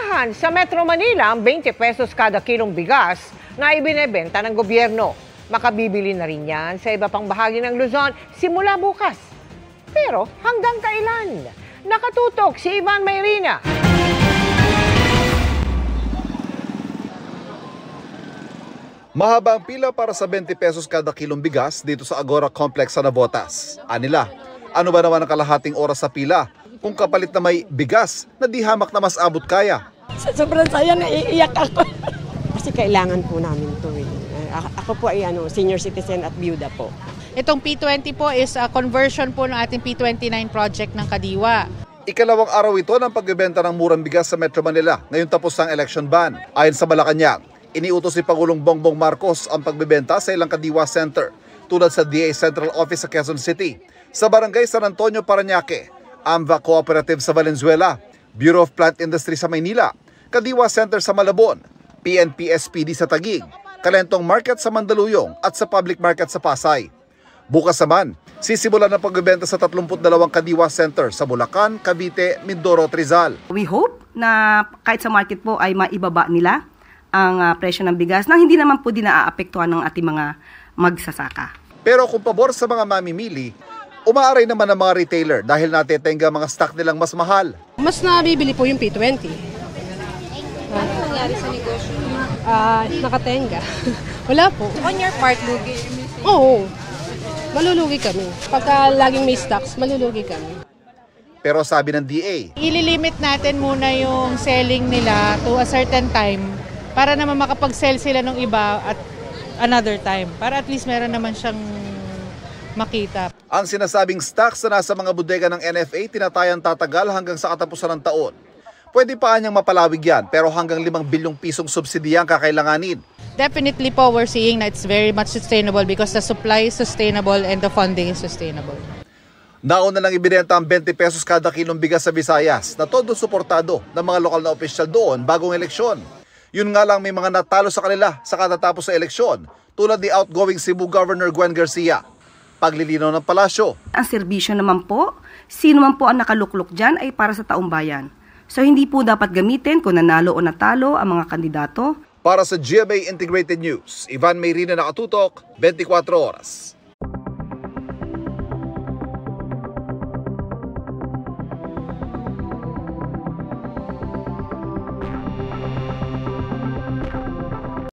Inasahan sa Metro Manila ang 20 pesos kada kilong bigas na ibinebenta ng gobyerno. Makabibili na rin yan sa iba pang bahagi ng Luzon simula bukas. Pero hanggang kailan? Nakatutok si Ivan Mayrina. Mahaba ang pila para sa 20 pesos kada kilong bigas dito sa Agora Complex sa Navotas. Anila, ano ba naman ang kalahating oras sa pila kung kapalit na may bigas na di hamak na mas abot kaya? Sa sobrang saya, naiiyak ako. Kasi kailangan po namin ito. Ako po ay senior citizen at byuda po. Itong P20 po is a conversion po ng ating P29 project ng Kadiwa. Ikalawang araw ito ng pagbebenta ng murang bigas sa Metro Manila ngayon tapos ang election ban. Ayon sa Malacanang, iniutos ni Pangulong Bongbong Marcos ang pagbebenta sa ilang Kadiwa Center tulad sa DA Central Office sa Quezon City, sa Barangay San Antonio, Parañaque, AMVA Cooperative sa Valenzuela, Bureau of Plant Industry sa Maynila, Kadiwa Center sa Malabon, PNP SPD sa Taguig, Kalentong Market sa Mandaluyong at sa Public Market sa Pasay. Bukas naman, sisimulan ang pagbebenta sa 32 Kadiwa Center sa Bulacan, Cavite, Mindoro at Rizal. We hope na kahit sa market po ay maibaba nila ang presyo ng bigas na hindi naman po din naaapektuhan ng ating mga magsasaka. Pero kung pabor sa mga mamimili, umaaray naman ang mga retailer dahil natetenga mga stock nilang mas mahal. Mas nabibili po yung P20. Ano nangyari sa negosyo? Nakatenga. Wala po. On your part, lugi? Oo. Malulugi kami. Pagka laging may stocks, malulugi kami. Pero sabi ng DA, Ililimit natin muna yung selling nila to a certain time para naman makapag-sell sila ng iba at another time. Para at least meron naman siyang makita. ang sinasabing stocks na nasa mga bodega ng NFA tinatayang tatagal hanggang sa katapusan ng taon. Pwede pa anyang mapalawig yan pero hanggang 5 bilyong pisong subsidiya ang kakailanganin. Definitely po, we're seeing that it's very much sustainable because the supply is sustainable and the funding is sustainable. Nauna lang ibinenta ang 20 pesos kada kilong bigas sa Visayas na todo suportado ng mga lokal na opisyal doon bagong eleksyon. Yun nga lang may mga natalo sa kanila sa katatapos sa eleksyon tulad ni outgoing Cebu Governor Gwen Garcia. Paglilinaw ng palasyo. Ang serbisyo naman po, sino man po ang nakaluklok dyan ay para sa taong bayan. So hindi po dapat gamitin kung nanalo o natalo ang mga kandidato. Para sa GMA Integrated News, Ivan Mayrina, nakatutok, 24 oras.